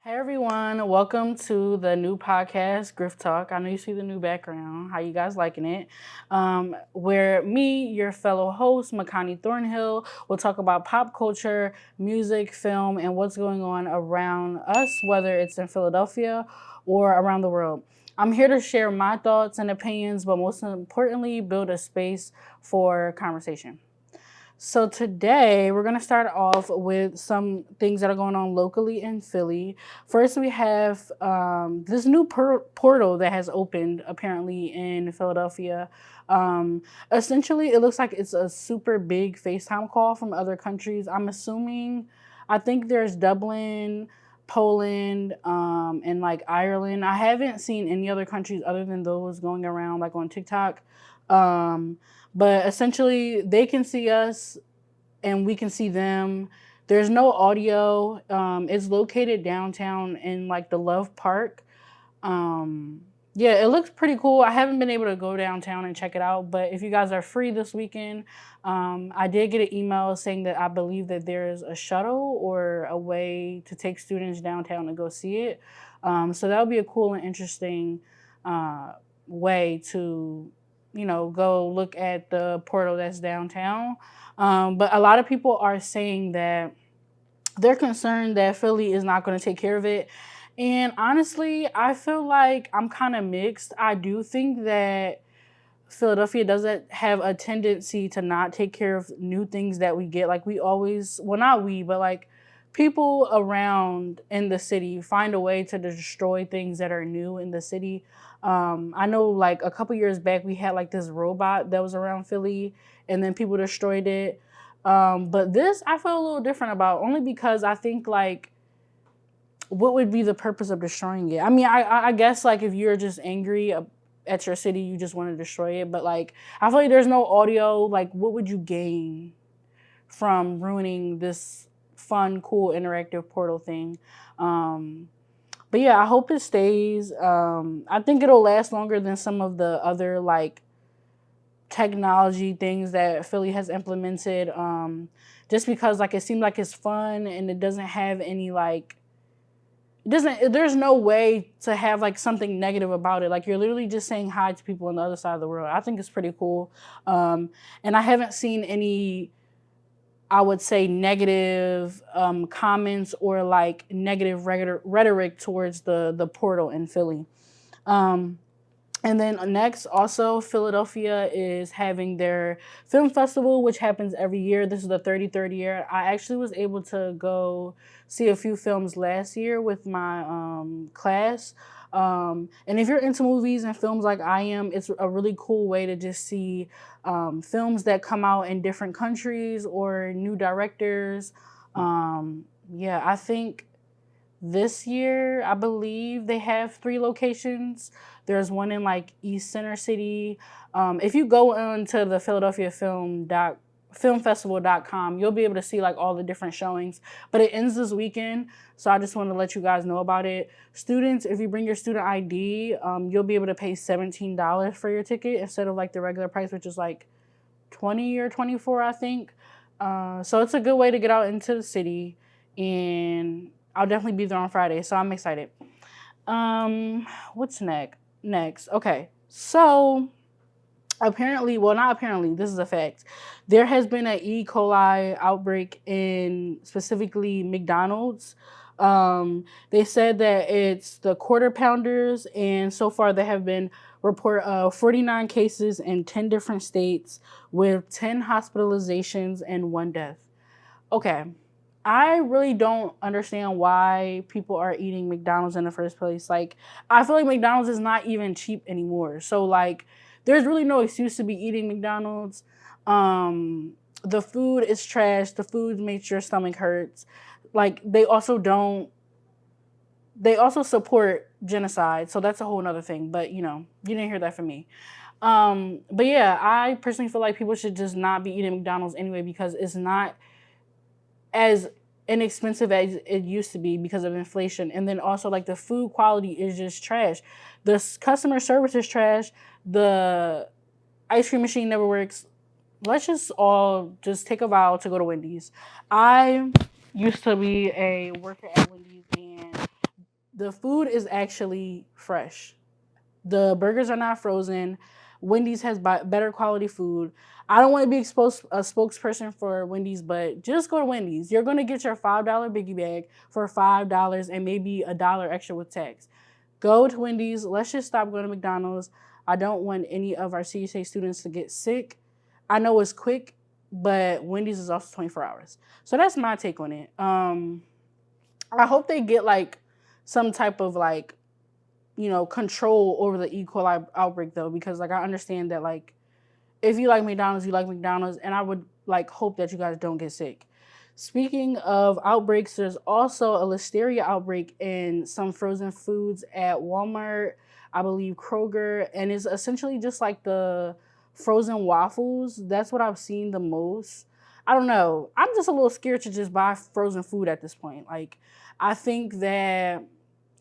Hey everyone, welcome to the new podcast, Griff Talk. I know you see the new background. How you guys liking it? Where me, your fellow host, Makani Thornhill, will talk about pop culture, music, film, and what's going on around us, whether it's in Philadelphia or around the world. I'm here to share my thoughts and opinions, but most importantly, build a space for conversation. So today we're gonna start off with some things that are going on locally in Philly. First, we have this new portal that has opened apparently in Philadelphia. Essentially, it looks like it's a super big FaceTime call from other countries. I'm assuming, I think there's Dublin, Poland, and like Ireland. I haven't seen any other countries other than those going around like on TikTok. Um, but essentially, they can see us and we can see them. There's no audio. It's located downtown in like the Love Park. Um, yeah, it looks pretty cool. I haven't been able to go downtown and check it out, but if you guys are free this weekend, I did get an email saying that I believe that there is a shuttle or a way to take students downtown to go see it. So that would be a cool and interesting uh, way to, go look at the portal that's downtown. But a lot of people are saying that they're concerned that Philly is not going to take care of it. And honestly, I feel like I'm kind of mixed. I do think that Philadelphia doesn't have a tendency to not take care of new things that we get. Like we always, well, not we, but like people around in the city find a way to destroy things that are new in the city. I know like a couple years back we had like this robot that was around Philly, and then people destroyed it. But this I feel a little different about, only because I think like what would be the purpose of destroying it? I mean, I guess like if you're just angry at your city, you just want to destroy it. But like, I feel like there's no audio. Like, what would you gain from ruining this fun, cool, interactive portal thing? Um, but yeah, I hope it stays. I think it'll last longer than some of the other like technology things that Philly has implemented. Just because like it seems like it's fun and it doesn't have any like doesn't there's no way to have like something negative about it. Like you're literally just saying hi to people on the other side of the world. I think it's pretty cool. And I haven't seen any, I would say, negative comments or like negative rhetoric towards the portal in Philly. um, and then next, also, Philadelphia is having their film festival, which happens every year. This is the 33rd year. I actually was able to go see a few films last year with my class. And if you're into movies and films like I am, it's a really cool way to just see films that come out in different countries or new directors. Yeah, I think this year, I believe they have three locations. There's one in like East Center City. If you go onto the Philadelphia filmfestival.com, you'll be able to see like all the different showings. But it ends this weekend, so I just want to let you guys know about it. Students, if you bring your student ID, you'll be able to pay $17 for your ticket instead of like the regular price, which is like 20 or 24, I think. So it's a good way to get out into the city, and I'll definitely be there on Friday, so I'm excited. What's next? Next, okay. So apparently, well, not apparently, this is a fact. There has been an E. coli outbreak in specifically McDonald's. They said that it's the quarter pounders, and so far there have been report 49 cases in 10 different states with 10 hospitalizations and one death. Okay, I really don't understand why people are eating McDonald's in the first place. Like, I feel like McDonald's is not even cheap anymore. So, like, there's really no excuse to be eating McDonald's. The food is trash. The food makes your stomach hurts. Like, they also support genocide. So that's a whole nother thing. But, you didn't hear that from me. But yeah, I personally feel like people should just not be eating McDonald's anyway, because it's not as inexpensive as it used to be because of inflation. And then also like the food quality is just trash. The customer service is trash. The ice cream machine never works. Let's just all just take a vow to go to Wendy's. I used to be a worker at Wendy's, and The food is actually fresh. The burgers are not frozen. Wendy's has better quality food. I don't want to be exposed a spokesperson for Wendy's, but just go to Wendy's. You're gonna get your $5 biggie bag for $5 and maybe $1 extra with tax. Go to Wendy's. Let's just stop going to McDonald's. I don't want any of our CSA students to get sick. I know it's quick, but Wendy's is also 24 hours. So that's my take on it. I hope they get like some type of like, control over the E. coli outbreak though, because like I understand that like if you like McDonald's, you like McDonald's, and I would like hope that you guys don't get sick. Speaking of outbreaks, there's also a listeria outbreak in some frozen foods at Walmart, I believe Kroger, and it's essentially just like the frozen waffles. That's what I've seen the most. I don't know. I'm just a little scared to just buy frozen food at this point. Like, I think that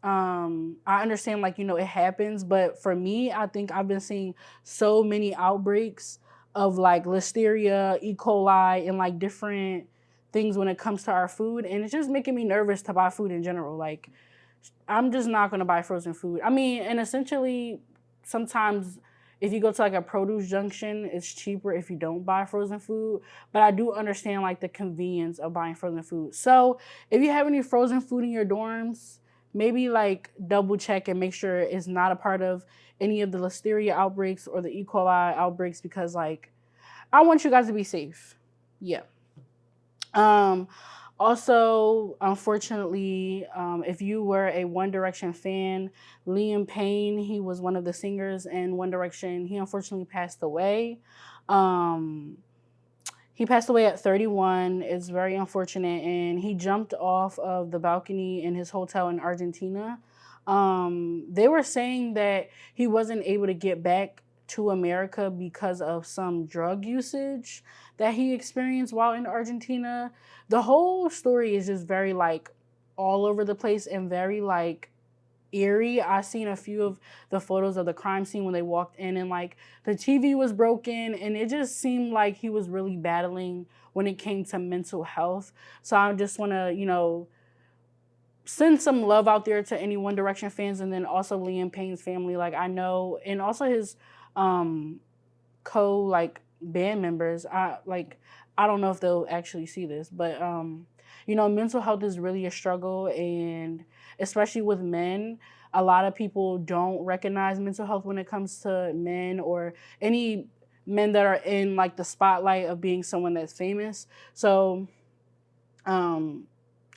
I understand like, it happens, but for me, I think I've been seeing so many outbreaks of like listeria, E. coli, and like different things when it comes to our food, and it's just making me nervous to buy food in general. Like, I'm just not gonna buy frozen food. I mean, and essentially, sometimes if you go to like a produce junction, it's cheaper if you don't buy frozen food. But I do understand like the convenience of buying frozen food. So if you have any frozen food in your dorms, maybe like double check and make sure it's not a part of any of the listeria outbreaks or the E. coli outbreaks, because like I want you guys to be safe. Yeah. Um, Also, unfortunately, if you were a One Direction fan, Liam Payne, he was one of the singers in One Direction. He unfortunately passed away. Um, he passed away at 31. It's very unfortunate, and he jumped off of the balcony in his hotel in Argentina. They were saying that he wasn't able to get back to America because of some drug usage that he experienced while in Argentina. The whole story is just very like all over the place and very like eerie. I seen a few of the photos of the crime scene when they walked in, and like the TV was broken, and it just seemed like he was really battling when it came to mental health. So I just want to, send some love out there to any One Direction fans, and then also Liam Payne's family. Like, I know, and also his um co like band members. I don't know if they'll actually see this, but mental health is really a struggle, and especially with men, a lot of people don't recognize mental health when it comes to men or any men that are in like the spotlight of being someone that's famous. So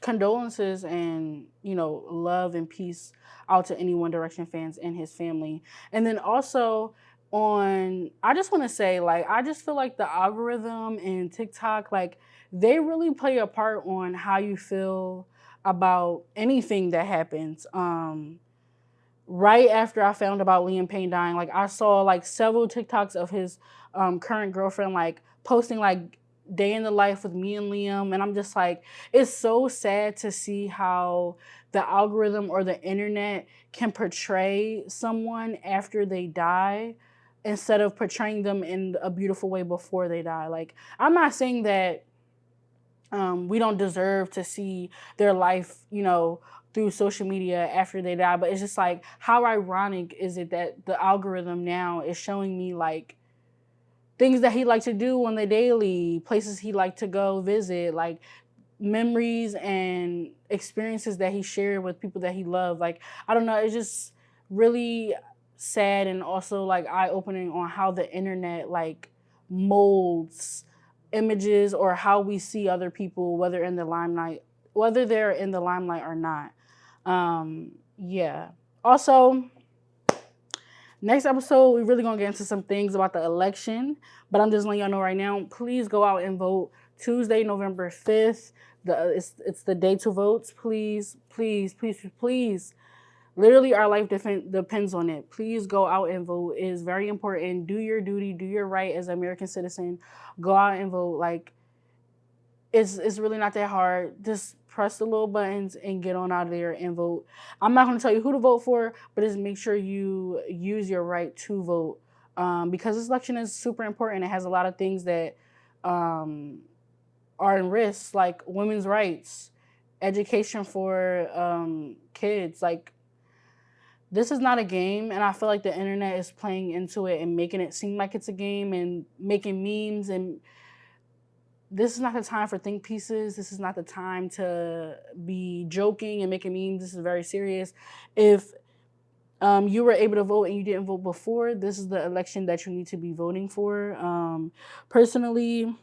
condolences and love and peace out to any One Direction fans and his family. And then also I just want to say, like, I just feel like the algorithm and TikTok, like, they really play a part on how you feel about anything that happens. Right after I found about Liam Payne dying, like, I saw like several TikToks of his current girlfriend like posting like day in the life with me and Liam, and I'm just like, it's so sad to see how the algorithm or the internet can portray someone after they die instead of portraying them in a beautiful way before they die. Like, I'm not saying that we don't deserve to see their life, through social media after they die, but it's just like, how ironic is it that the algorithm now is showing me like things that he liked to do on the daily, places he liked to go visit, like memories and experiences that he shared with people that he loved. Like, I don't know, it's just really sad and also like eye-opening on how the internet like molds images or how we see other people, whether they're in the limelight or not. Yeah. Also, next episode, we're really gonna get into some things about the election, but I'm just letting y'all know right now, please go out and vote Tuesday, November 5th. It's the day to vote. Please, please, please, please. Literally, our life depends on it. Please go out and vote. It is very important. Do your duty, do your right as an American citizen. Go out and vote. Like, it's really not that hard. Just press the little buttons and get on out of there and vote. I'm not going to tell you who to vote for, but just make sure you use your right to vote, because this election is super important. It has a lot of things that are in risk, like women's rights, education for kids. Like, this is not a game, and I feel like the internet is playing into it and making it seem like it's a game and making memes. And this is not the time for think pieces. This is not the time to be joking and making memes. This is very serious. If you were able to vote and you didn't vote before, this is the election that you need to be voting for. Personally,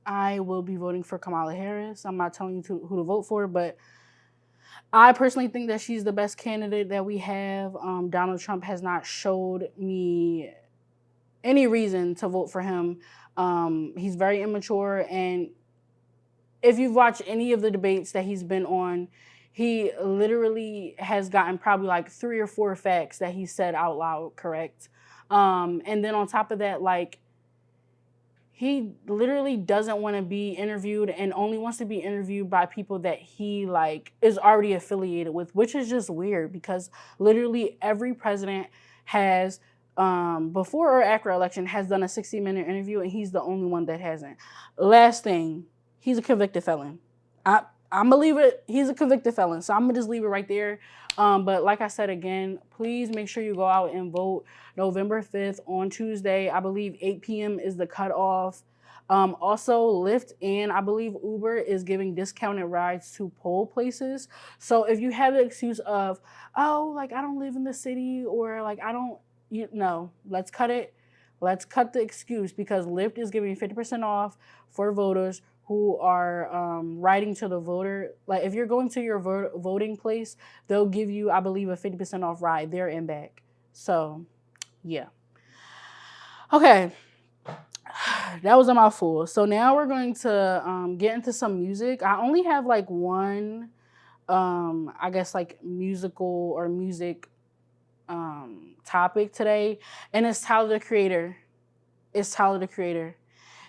I will be voting for Kamala Harris. I'm not telling you who to vote for, but I personally think that she's the best candidate that we have. Donald Trump has not showed me any reason to vote for him. He's very immature, and if you've watched any of the debates that he's been on, he literally has gotten probably like 3 or 4 facts that he said out loud correct. And then on top of that, like, he literally doesn't want to be interviewed and only wants to be interviewed by people that he like is already affiliated with, which is just weird because literally every president has before or after election has done a 60-minute interview, and he's the only one that hasn't. Last thing, he's a convicted felon. I'm gonna leave it. He's a convicted felon, so I'm gonna just leave it right there. But like I said again, please make sure you go out and vote November 5th on Tuesday. I believe 8 p.m. is the cutoff. Also, Lyft and I believe Uber is giving discounted rides to poll places. So if you have the excuse of, oh, like I don't live in the city, or like I don't, let's cut it. Let's cut the excuse, because Lyft is giving 50% off for voters who are riding to the voter. Like, if you're going to your voting place, they'll give you, I believe, a 50% off ride there and back. So, yeah. Okay. That was a mouthful. So now we're going to get into some music. I only have like one, I guess, like musical or music topic today, and it's Tyler the Creator. It's Tyler the Creator.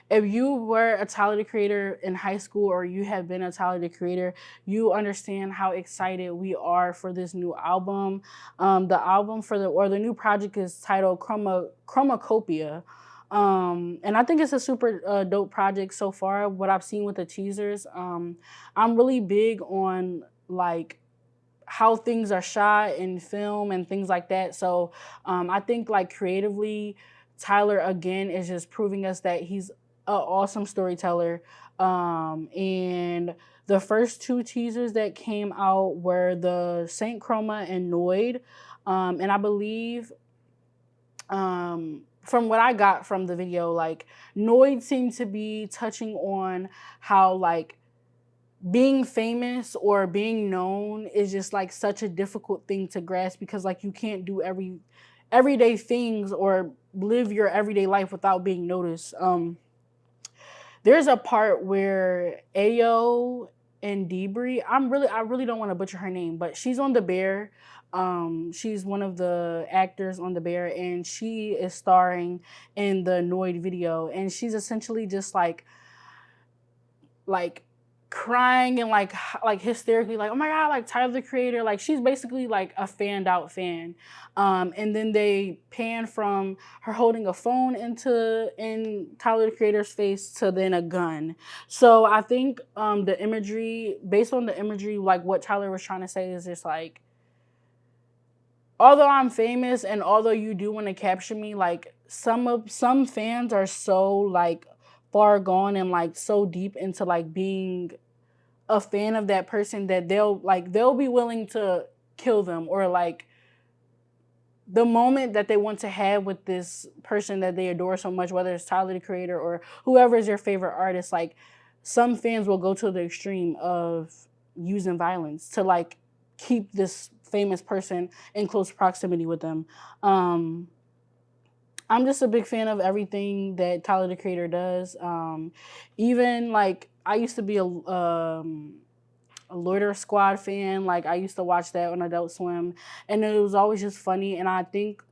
If you were a Tyler the Creator in high school, or you have been a Tyler the Creator, you understand how excited we are for this new album. The album the new project is titled Chromacopia. And I think it's a super dope project so far, what I've seen with the teasers. I'm really big on like how things are shot in film and things like that. So I think like creatively, Tyler again is just proving us that he's an awesome storyteller. And the first 2 teasers that came out were the Saint Chroma and Noid. And I believe from what I got from the video, like Noid seemed to be touching on how like being famous or being known is just like such a difficult thing to grasp, because like you can't do everyday things or live your everyday life without being noticed. There's a part where Ayo and Debris, I really don't want to butcher her name, but she's on The Bear. She's one of the actors on The Bear, and she is starring in the Noid video, and she's essentially just like crying and like hysterically, like, oh my god, like Tyler the Creator. Like, she's basically like a fanned out fan. And then they pan from her holding a phone in Tyler the Creator's face to then a gun. So I think the imagery, based on the imagery, like what Tyler was trying to say is just like, although I'm famous and although you do want to capture me, like some fans are so like far gone and like so deep into like being a fan of that person that they'll be willing to kill them, or like the moment that they want to have with this person that they adore so much, whether it's Tyler the Creator or whoever is your favorite artist. Like, some fans will go to the extreme of using violence to like keep this famous person in close proximity with them. I'm just a big fan of everything that Tyler the Creator does. Even like I used to be a Loiter Squad fan. Like, I used to watch that on Adult Swim, and it was always just funny. And I think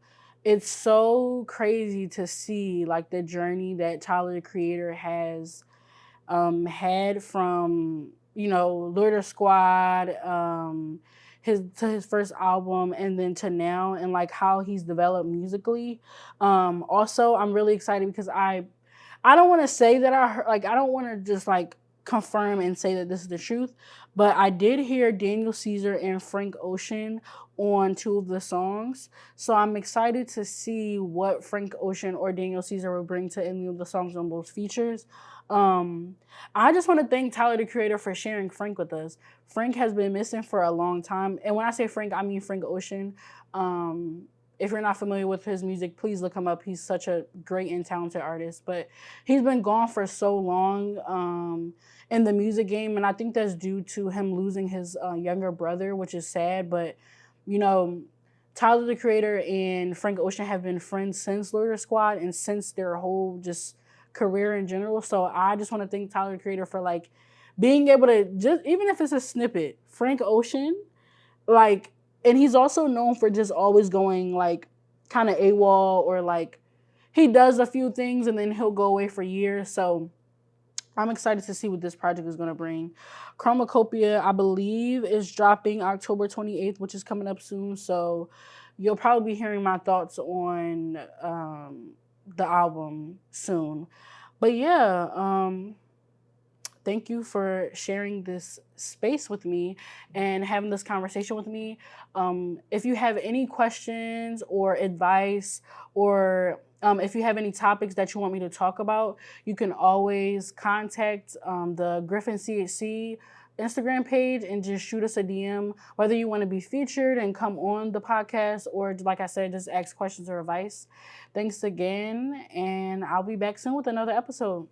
it's so crazy to see like the journey that Tyler the Creator has had from, Loiter Squad, his first album, and then to now, and like how he's developed musically. Also, I'm really excited because I don't want to say that I don't want to just like confirm and say that this is the truth. But I did hear Daniel Caesar and Frank Ocean on 2 of the songs. So I'm excited to see what Frank Ocean or Daniel Caesar will bring to any of the songs on those features. Um, I just want to thank Tyler the Creator for sharing Frank with us. Frank has been missing for a long time. And when I say Frank, I mean Frank Ocean. If you're not familiar with his music, please look him up. He's such a great and talented artist. But he's been gone for so long in the music game. And I think that's due to him losing his younger brother, which is sad. But, you know, Tyler the Creator and Frank Ocean have been friends since Loiter Squad and since their whole just career in general. So I just want to thank Tyler the Creator for like being able to just, even if it's a snippet, Frank Ocean, like, and he's also known for just always going like kind of AWOL, or like he does a few things and then he'll go away for years. So I'm excited to see what this project is going to bring. Chromacopia, I believe, is dropping October 28th, which is coming up soon. So you'll probably be hearing my thoughts on the album soon. But yeah, thank you for sharing this space with me and having this conversation with me. If you have any questions or advice, or if you have any topics that you want me to talk about, you can always contact the Griffin CHC Instagram page and just shoot us a DM, whether you want to be featured and come on the podcast, or like I said, just ask questions or advice. Thanks again, and I'll be back soon with another episode.